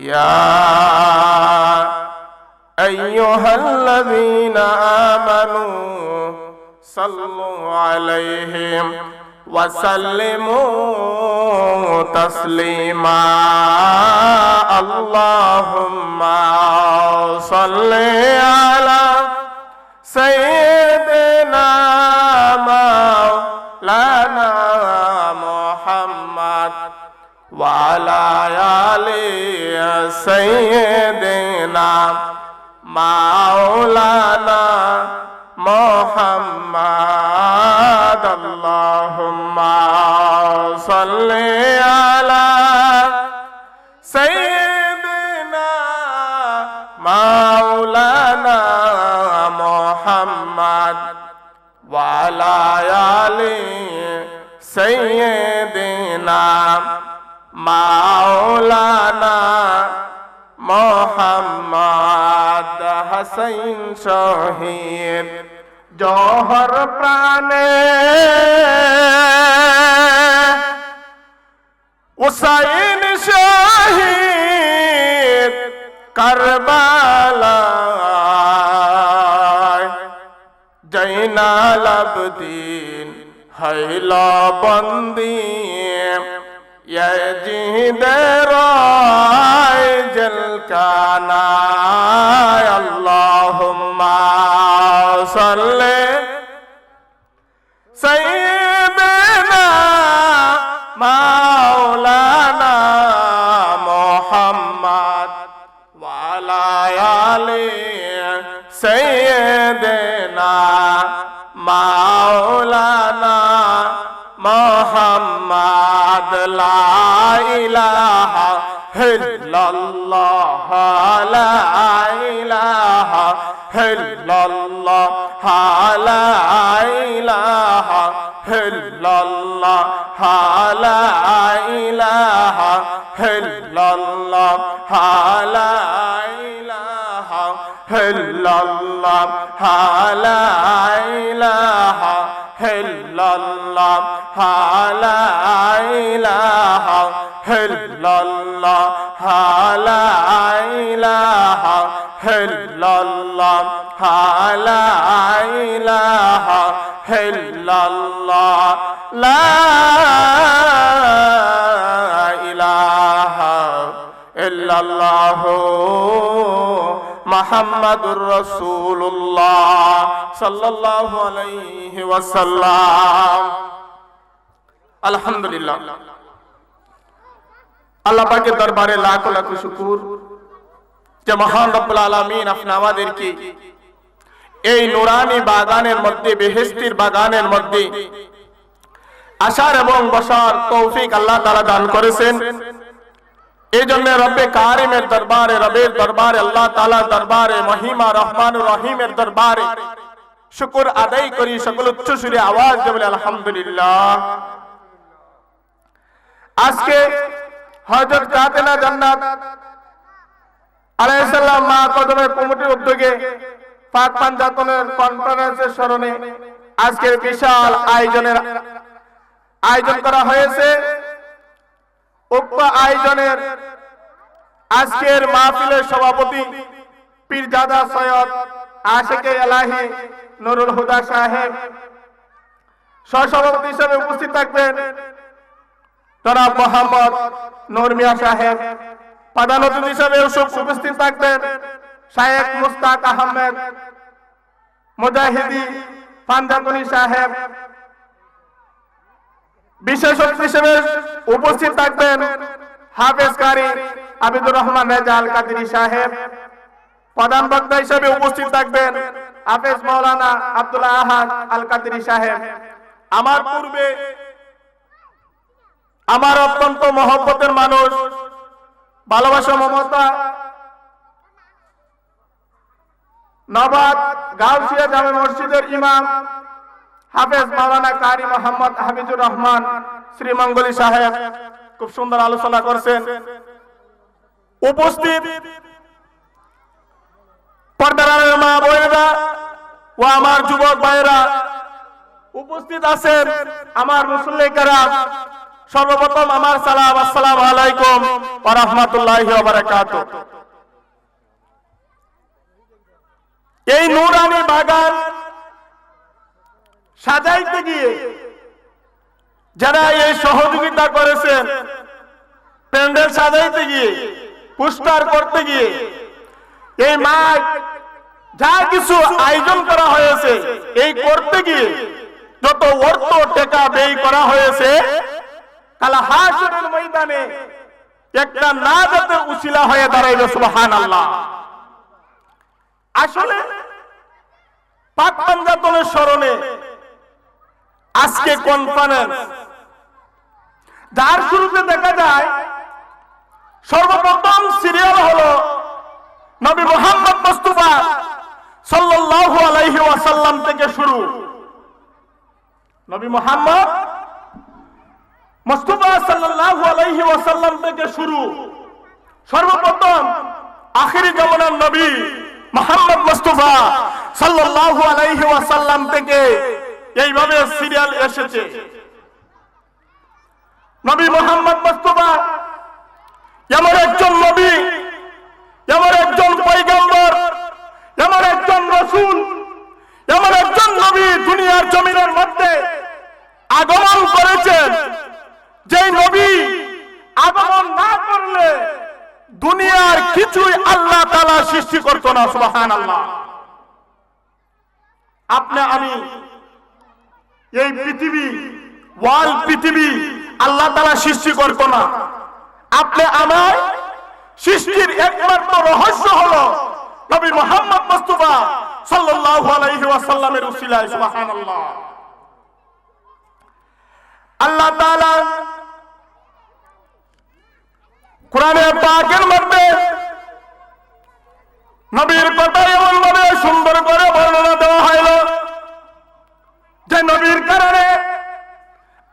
يا أيها الذين آمنوا صلوا عليه وسلموا تسليما اللهم صل على سيدنا مولانا محمد وعلى آل سيدنا مولانا محمد اللهم صل على سيدنا مولانا محمد وعلى آل سيدنا مولانا محمد حسين শহীদ জহর প্রাণে হুসাইন শহীদ কারবালায় জৈনাল আবদিন হইল বন্দী ইয়াজিদের জেলখানায় আল্লাহুম্মা সাল্লি সাইয়্যিদিনা মাওলানা মুহাম্মদ ওয়া আলা আলি সাইয়্যিদিনা মাওলানা মুহাম্মদ লা ইলাহা ইল্লাল্লাহ লা ইলাহা ইল্লাল্লাহ লা ইলাহা ইল্লাল্লাহ লা ইলাহা ইল্লাল্লাহ লা ইলাহা ইল্লাল্লাহ লা ইলাহা ইল্লাল্লাহ লা ইলাহা ইল্লাল্লাহ লা ইলাহা ইল্লাল্লাহ লা ইলাহা ইল্লাল্লাহ লা ইলাহা ইল্লাল্লাহ মুহাম্মাদুর রাসূলুল্লাহ সাল্লাল্লাহু আলাইহি ওয়াসাল্লাম। আলহামদুলিল্লাহ, আল্লাহ পাকের দরবারে লাখ লাখ শুকর যে মহান রব্বুল আলামিন আপনি আমাদেরকে এই নুরানি বাগানের মধ্যে, বেহেশতের বাগানের মধ্যে আসার এবং বসার তৌফিক আল্লাহ তাআলা দান করেছেন। এই জন্য রব্বে কারিমের দরবারে, রবের দরবারে, আল্লাহ তাআলার দরবারে, মহিমা রহমানুর রহিমের দরবারে শুকর আদায় করি। সকল উচ্চ সুরে আওয়াজ দিয়ে বলি আলহামদুলিল্লাহ। আজকে হযরত কাতেনা জান্নাত আলাইহিস সালাম মা কদমের কমিটির উদ্যোগে পাক পাঞ্জাতনের কনফারেন্সের স্মরণে আজকের বিশাল আয়োজন করা হয়েছে। উক্ত আয়োজনের আজকের মাহফিলের সভাপতি পীরজাদা সৈয়দ আশিকে এলাহি নুরুল হুদা সাহেব, সহসভাপতি হিসেবে উপস্থিত থাকবেন জনাব মোহাম্মদ নূর মিয়া সাহেব, প্রধান অতিথি হিসেবে উপস্থিত থাকবেন শায়েখ মুস্তাক আহমেদ মুজাহিদি পাঞ্জাতনী সাহেব, বিশেষ অতিথি হিসেবে উপস্থিত থাকবেন হাফেজ কারি আবিদুর রহমান রেজা আল কাদরি সাহেব, প্রধান বক্তা হিসেবে উপস্থিত থাকবেন হাফেজ মাওলানা আব্দুল্লাহ আহাদ আল কাদরি সাহেব। আমার পূর্বে আমার অত্যন্ত মহব্বতের মানুষ, ভালোবাসা মমতা নবাব গাউসিয়া জামে মসজিদের ইমাম হাফেজ মাওলানা কারি মোহাম্মদ হাবিজুর রহমান শ্রীমঙ্গলী সাহেব খুব সুন্দর আলোচনা করছেন। উপস্থিত পর্দার আড়ালের মা বোনেরা ও আমার যুবক ভাইয়েরা উপস্থিত আছেন, আমার মুসল্লি কেরাম সর্বপ্রথম আমার সালাম, আসসালামু আলাইকুম ওয়া রাহমাতুল্লাহি ওয়া বারাকাতুহু। এই নুরানি বাগান সাজাইতে গিয়ে যারা এই সহযোগিতা করেছেন, প্যান্ডেল সাজাইতে গিয়ে, পোস্টার করতে গিয়ে, এই মাঠ যা কিছু আয়োজন করা হয়েছে, এই করতে গিয়ে যত অর্থ টাকা ব্যয় করা হয়েছে, কাল হাসরের ময়দানে একটা নাজাতের উসিলা হয়ে দাঁড়াইবে। সুবহানাল্লাহ। আসলে পাক পাঞ্জাতনের স্মরণে আজকে কনফারেন্স, যার শুরুতে দেখা যায় সর্বপ্রথম সিরিয়াল হলো নবী মুহাম্মদ মুস্তাফা সাল্লাল্লাহু আলাইহি ওয়াসাল্লাম থেকে শুরু। নবী মুহাম্মদ মুস্তাফা সাল্লাল্লাহু আলাইহি ওয়াসাল্লাম থেকে শুরু। সর্বপ্রথম আখিরি জামানার নবী মুহাম্মদ মুস্তাফা সাল্লাল্লাহু আলাইহি ওয়াসাল্লাম থেকে এইভাবে সিরিয়াল এসেছে। নবী মুহাম্মদ মুস্তাফা এমন একজন নবী, এমন একজন পয়গম্বর, এমন একজন রাসূল, এমন একজন নবী দুনিয়ার জমিনের মধ্যে আগমন করেছেন, যে নবী আগমন না করলে দুনিয়ার কিছুই আল্লাহ তাআলা সৃষ্টি করত না। সুবহানাল্লাহ। আপনি আমি এই পৃথিবী, ওয়ার্ল্ড পৃথিবী আল্লাহ তাআলা সৃষ্টি করত না। আপনি আমার সৃষ্টির একমাত্র রহস্য হলো নবী মুহাম্মদ মুস্তাফা সাল্লাল্লাহু আলাইহি ওয়াসাল্লামের উসিলায়। সুবহানাল্লাহ। আল্লাহ তাআলা কোরআনে পাকের মধ্যে নবীর কথা এমন ভাবে সুন্দর করে বর্ণনা দেওয়া হইল যে নবীর কারণে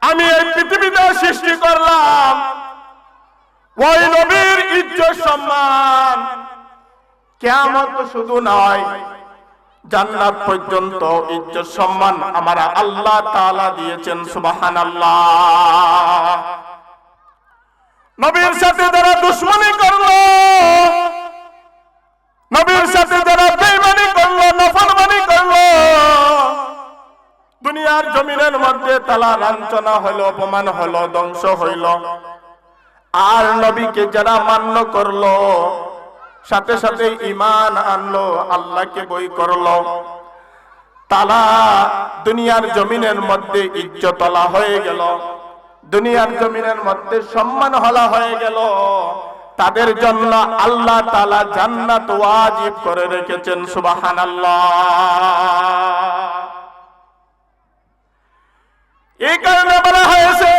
আমি এই পৃথিবীতে সৃষ্টি করলাম। ওই নবীর ইজ্জত সম্মান কিয়ামত শুধু নয়, জান্নাত পর্যন্ত ইজ্জত সম্মান আমার আল্লাহ তাআলা দিয়েছেন। সুবহানাল্লাহ। নবীর সাথে যারা দুশমনি করলো, নবীর সাথে যারা বেঈমানি করলো, নাফরমানি করলো, দুনিয়ার জমিনের মধ্যে তালা লাঞ্ছনা হলো, অপমান হলো, ধ্বংস হইল। আর নবীকে যারা মান্য করলো, সাথে সাথে ঈমান আনলো, আল্লাহকে বই করলো, তালা দুনিয়ার জমিনের মধ্যে ইজ্জতওয়ালা হয়ে গেল, দুনিয়ার জমিনের মধ্যে সম্মান হলা হয়ে গেল। তাদের জন্য আল্লাহ তাআলা জান্নাত ওয়াজিব করে রেখেছেন। সুবহানাল্লাহ। এই কারণে বলা হয়েছে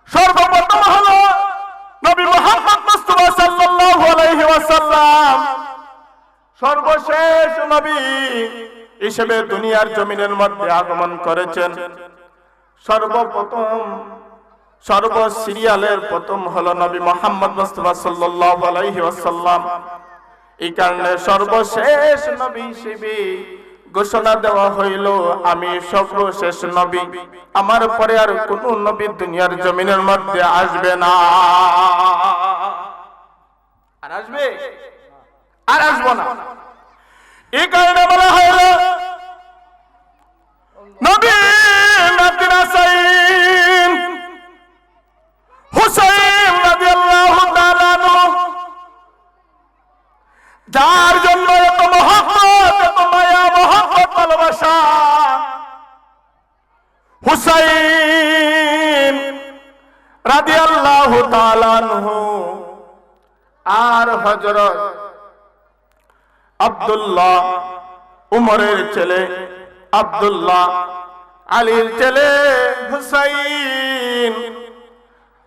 সর্বপ্রথম হলো নবী মুহাম্মদ মুস্তাফা সাল্লাল্লাহু আলাইহি ওয়াসাল্লাম সর্বশেষ নবী হিসেবে দুনিয়ার জমিনের মধ্যে আগমন করেছেন। সর্বপ্রথম সর্ব সিরিয়ালের প্রথম হলো নবী মুহাম্মদ মুস্তাফা সাল্লাল্লাহু আলাইহি ওয়াসাল্লাম। এই কারণে সর্বশেষ নবী হিসেবে ঘোষণা দেওয়া হইল আমি সর্বশেষ নবী, আমার পরে আর কোন নবী দুনিয়ার জমিনের মধ্যে আসবে না। আর আসবে? আর আসবো না। এই কারণে বলা হইল নবী নাতিরাসাইন হুসাইন রাদিয়াল্লাহু তাআলা আনহু, যার জন্য এত মহব্বত, এত মায়া, মহব্বত, ভালোবাসা, হুসাইন রাদিয়াল্লাহু তাআলা আনহু আর হযরত আব্দুল্লাহ, উমরের ছেলে আব্দুল্লাহ, আলীর ছেলে হুসাইন,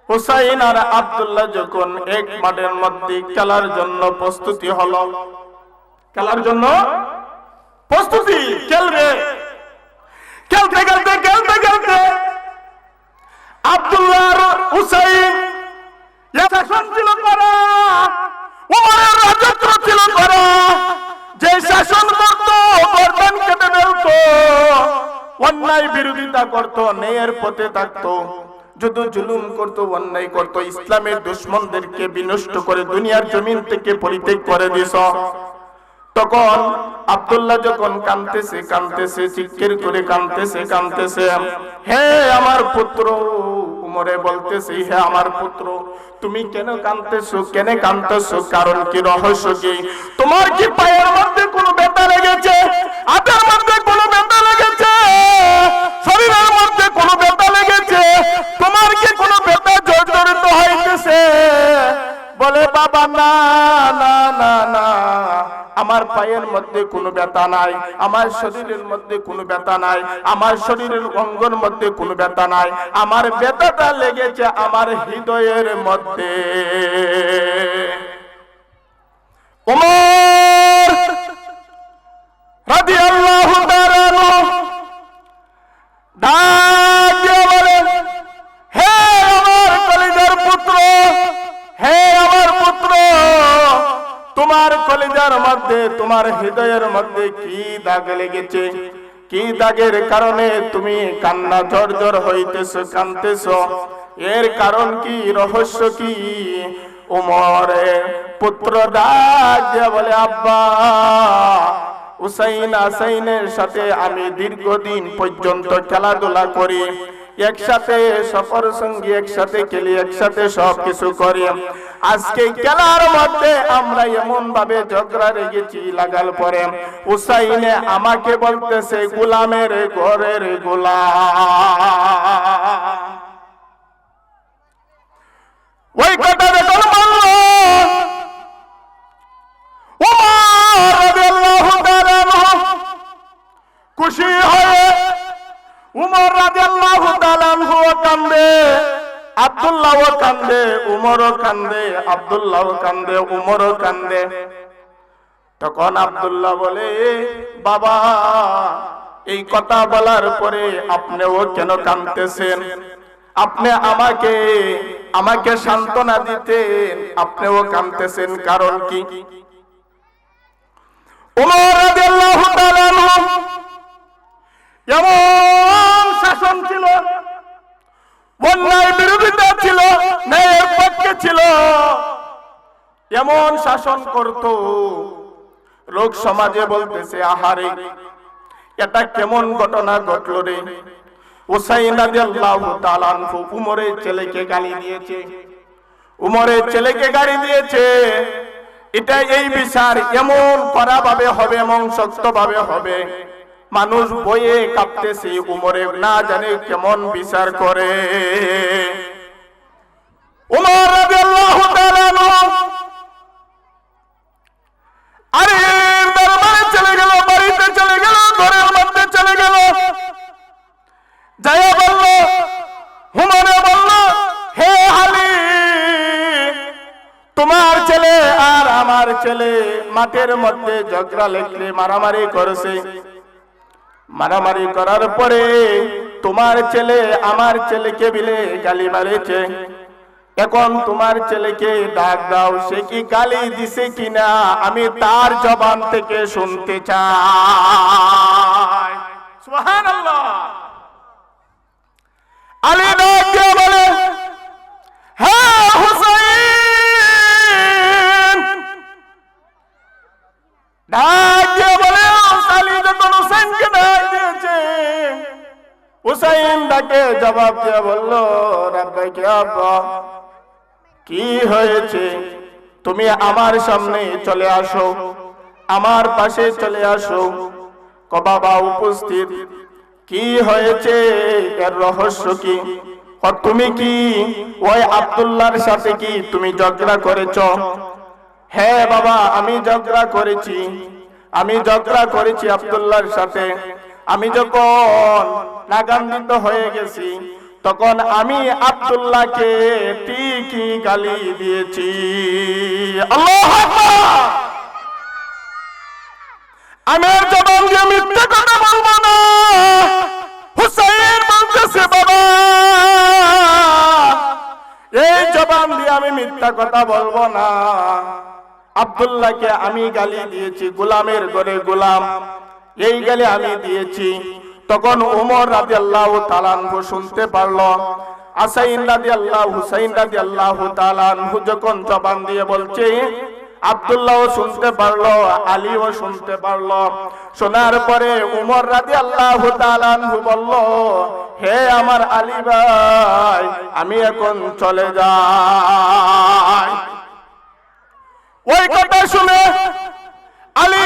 হুসাইন আর আব্দুল্লাহ যখন এক মাঠের মধ্যে খেলার জন্য প্রস্তুতি হলো, খেলার জন্য প্রস্তুতি, খেলবে, খেলতে খেলতে খেলতে খেলতে আব্দুল্লাহ আর হুসাইন শাসন ছিল করা, উমরের রাজত্ব ছিল করা, যে শাসন করত গর্দান কেটে ফেলত, অন্যায় বিরোধিতা করত, ন্যায়ের পথে থাকতো, যদি জুলুম করত, অন্যায় করত, ইসলামের দুশমনদেরকে বিনষ্ট করে দুনিয়ার জমিন থেকে পরিত্যাগ করে দিছ। তখন আব্দুল্লাহ যখন কাঁদতেছে, চিৎকার করে কাঁদতেছে, হে আমার পুত্র, উমরে বলতেছে, হে আমার পুত্র, তুমি কেন কাঁদতেছো? কারণ কি, রহস্য কি? তোমার কি পায়ের মধ্যে কোনো ব্যথা লেগেছে? হাতের মধ্যে কোনো ব্যথা লেগেছে? শরীরের মধ্যে কোনো ব্যথা লেগেছে? তোমার কি কোনো ব্যথা জর্জরিত হইতেছে? বলে, বাবা না না না না, আমার পায়ের মধ্যে কোনো ব্যথা নাই, আমার শরীরের মধ্যে কোনো ব্যথা নাই, আমার শরীরের অঙ্গের মধ্যে কোনো ব্যথা নাই, আমার ব্যথাটা লেগেছে আমার হৃদয়ের মধ্যে। ওমর রাদিয়াল্লাহু তাআলা আনহু ডাক দিয়ে বলেন, হে আমার কলিজার পুত্র, হে আমার পুত্র, তোমার কলিজার মধ্যে, তোমার হৃদয়ের মধ্যে কি দাগ লেগেছে? কি দাগের কারণে তুমি কান্না ঝরঝর হইতেছো, কাঁদতেছো? এর কারণ কি, রহস্য কি? ওমরের পুত্র ডাক দিয়ে বলে, আব্বা, হুসাইনের সাথে আমি দীর্ঘদিন পর্যন্ত খেলাধুলা করি, একসাথে সফর সঙ্গী, একসাথে খেলি, একসাথে সবকিছু করি। আজকে খেলার মধ্যে আমরা এমন ভাবে ঝগড়া লেগেছি, লাগাল পরে হুসাইনে আমাকে বলতেছে গোলামের ঘরের গোলাম। ওই কথা যখন বলল, ওমর রাদিয়াল্লাহু তাআলা আনহু খুশি হয়ে, উমর রাদিয়াল্লাহু তাআলা আনহু কান্দে, আব্দুল্লাহও কান্দে, উমরও কান্দে, আব্দুল্লাহও কান্দে, উমরও কান্দে। তখন আব্দুল্লাহ বলে, বাবা, এই কথা বলার পরে আপনিও কেন কাঁদতেছেন? আপনি আমাকে সান্ত্বনা দিতেন, আপনিও কাঁদতেছেন, কারণ কি? উমর রাদিয়াল্লাহু তাআলা আনহু এমন শাসন ছিল, অন্যায় বিরোধিতা ছিল, ন্যায়ের পক্ষে ছিল, এমন শাসন করত, লোক সমাজে বলতেছে, আহারে, এটা কেমন ঘটনা ঘটলো রে? হুসাইন রাদিয়াল্লাহু তাআলা আনহু উমরের ছেলেকে গালি দিয়েছে, উমরের ছেলেকে গালি দিয়েছে। এটা এই বিচার এমন কড়া ভাবে হবে, এমন শক্ত ভাবে হবে, মানুষ বয়ে কাঁপতেছে, উমরে না জানে কেমন বিচার করে। উমর রাদিয়াল্লাহু তাআলা আনহু আরে দরবারে চলে গেল, বাড়িতে চলে গেল, ঘরের মধ্যে চলে গেল, যাইয়া বলল, উমরে বলল, হে আলী, তোমার ছেলে আর আমার ছেলে মাঠের মধ্যে ঝগড়া লেগলে মারামারি করেছে। মারামারি করার পরে তোমার ছেলে আমার ছেলেকে বিলে গালি মারেছে। এখন তোমার ছেলেকে ডাক দাও, সে কি গালি দিছে কিনা আমি তার জবান থেকে শুনতে চাই। সুবহানাল্লাহ। আলী ডাক দিয়ে বলে, হ্যাঁ হুসাইন। ডাক দিয়ে বলে, আলী যখন হুসাইনকে ডাক দিয়েছে, হুসাইন ডাকে জবাব দিয়ে বলল, রাব্বাইকে আব্বা, কি হয়েছে? তুমি আমার সামনে চলে আসো, আমার পাশে চলে আসো। ক বাবা উপস্থিত। কি হয়েছে? এর রহস্য কি? তুমি কি ওই আব্দুল্লাহর সাথে কি তুমি ঝগড়া করেছ? হ্যাঁ বাবা, আমি ঝগড়া করেছি, আমি ঝগড়া করেছি আব্দুল্লাহর সাথে। আমি যখন রাগান্বিত হয়ে গেছি, তখন আমি আব্দুল্লাহকে ঠিকই গালি দিয়েছি। আল্লাহু আকবার। আমার জবান দিয়ে মিথ্যা কথা বলবো না। হুসাইন বলতেছে, বাবা, এই জবান দিয়ে আমি মিথ্যা কথা বলবো না। আব্দুল্লাহকে আমি গালি দিয়েছি, গোলামের ঘরে গোলাম, এই গালি আমি দিয়েছি। তখন ওমর রাদিয়াল্লাহু তাআলা আনহু শুনতে পারলো। হাসাইন রাদিয়াল্লাহু হুসাইন রাদিয়াল্লাহু তাআলা আনহু যখন জবান দিয়ে বলছে, আব্দুল্লাহও শুনতে পারলো, আলীও শুনতে পারলো। শোনার পরে উমর রাদিয়াল্লাহু তাআলা আনহু বলল, হে আমার আলী ভাই, আমি এখন চলে যাই। ওই কথা শুনে আলী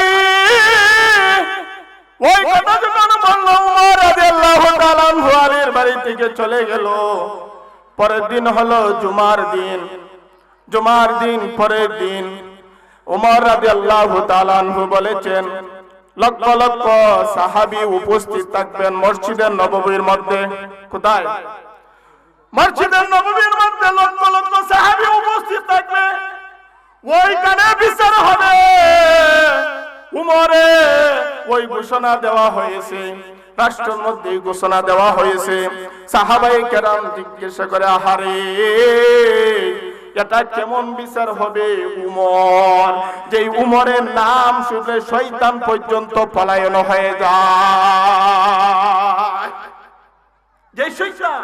ওই কথা যখন বলল, উমর রাদিয়াল্লাহু তাআলা আনহু আলীর বাড়ি থেকে চলে গেল। পরের দিন হলো জুমার দিন। জুমার দিন পরের দিন উমর রাদিয়াল্লাহু তাআলা আনহু বলেছেন, লক্ষ লক্ষ সাহাবী উপস্থিত থাকবেন মসজিদের নববীর মধ্যে। কোথায়? মসজিদের নববীর মধ্যে লক্ষ লক্ষ সাহাবী উপস্থিত থাকবে। ওইখানে বিচার হবে। উমরে ওই ঘোষণা দেওয়া হয়েছে, রাষ্ট্রের মধ্যে ঘোষণা দেওয়া হয়েছে। সাহাবায়ে কেরাম জিজ্ঞাসা করে, আহারে এটা কেমন বিচার হবে? উমর, যে উমরের নাম শুনলে শয়তান পর্যন্ত পলায়ন হয়ে যায়। যে শয়তান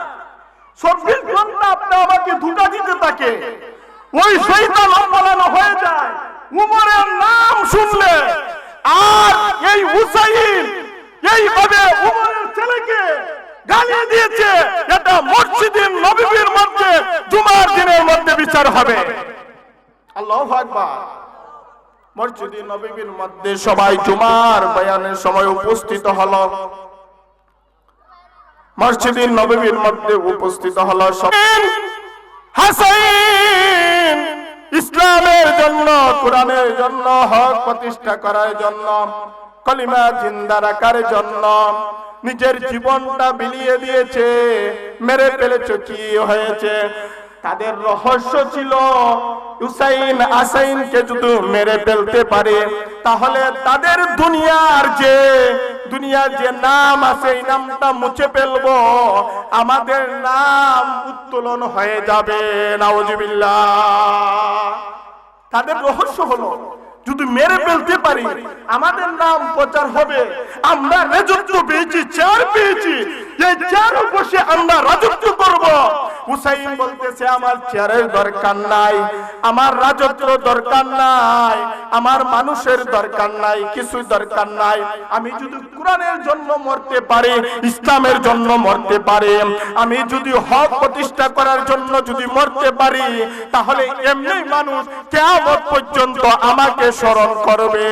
24 ঘন্টা আপনি আমাকে ধোঁকা দিতে থাকে, ওই শয়তান পলায়ন হয়ে যায় উমরের নাম শুনলে। আর এই হুসাইন এইভাবে উমরের ছেলেকে গালি দিয়েছে, এটা মসজিদের নববীর মধ্যে জুমার দিনের মধ্যে বিচার হবে। আল্লাহু আকবার। মসজিদের নববীর মধ্যে সবাই জুমার বয়ানের সময় উপস্থিত হলো। মসজিদের নববীর মধ্যে উপস্থিত হলো হাসাইন, ইসলামের জন্য, কোরআনের জন্য, হক প্রতিষ্ঠা করার জন্য, কলিমা জিন্দা রাখার জন্য নিজের জীবনটা বিলিয়ে দিয়েছে। মেরে ফেলেছে, কি হয়েছে? তাদের রহস্য ছিল হুসাইন হাসাইনকে যদি মেরে ফেলতে পারে, তাহলে তাদের দুনিয়ার যে নাম আছে, এই নামটা মুছে ফেলবো, আমাদের নাম উত্তোলন হয়ে যাবে। নাউজুবিল্লাহ। তাদের রহস্য হলো যদি মেরে ফেলতে পারি আমাদের নাম প্রচার হবে। আমরা রাজত্ব পেয়েছি, চেয়ার পেয়েছি, এই চেয়ারে বসে আমরা রাজত্ব করব। হুসাইন বলতেছে, আমার চেয়ারের দরকার নাই, আমার রাজত্ব দরকার নাই, আমার মানুষের দরকার নাই, কিছু দরকার নাই। আমি যদি কোরআনের জন্য মরতে পারি, ইসলামের জন্য মরতে পারি, আমি যদি হক প্রতিষ্ঠা করার জন্য যদি মরতে পারি, তাহলে এমনি মানুষ কিয়ামত পর্যন্ত আমাকে স্মরণ করবে।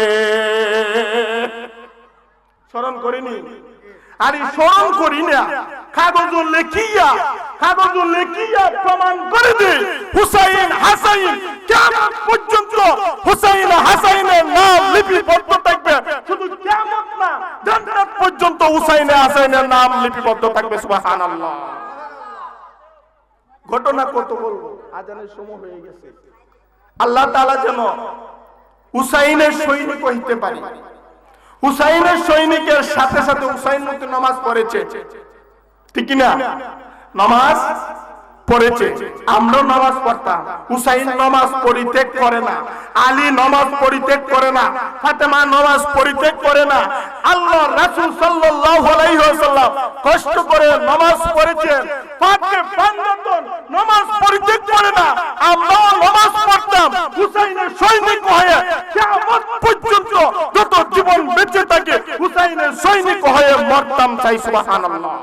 স্মরণ করিনি? আরে স্মরণ করি না, কাগজ লেখিয়া প্রমাণ করে দে হুসাইন হাসাইন কিয়ামত পর্যন্ত হুসাইন হাসাইনের নাম লিপিবদ্ধ থাকবে। শুধু কিয়ামত না, জান্নাত পর্যন্ত হুসাইন হাসাইনের নাম লিপিবদ্ধ থাকবে। সুবহানাল্লাহ। ঘটনা কত বলবো, আজানের সময় হয়ে গেছে। আল্লাহ তাআলা যেন হুসাইনের সৈনিক হইতে পারি। হুসাইনের সৈনিকের সাথে সাথে হুসাইন মতো নামাজ পড়েছে, ঠিক না? নামাজ পড়েছে, আমরা নামাজ পড়তাম। হুসাইন নামাজ পরিত্যাগ করে না, আলী নামাজ পরিত্যাগ করে না, ফাতেমা নামাজ পরিত্যাগ করে না। আল্লাহ রাসূল সাল্লাল্লাহু আলাইহি ওয়াসাল্লাম কষ্ট করে নামাজ পড়েছেন, পাকে পাঞ্জাতন নামাজ পরিত্যাগ করে না। আমরা নামাজ পড়তাম হুসাইনের সৈনিক হয়ে, কিয়ামত পর্যন্ত যত জীবন বেঁচে থাকে হুসাইনের সৈনিক হয়ে মরতাম। চাই সুবহানাল্লাহ।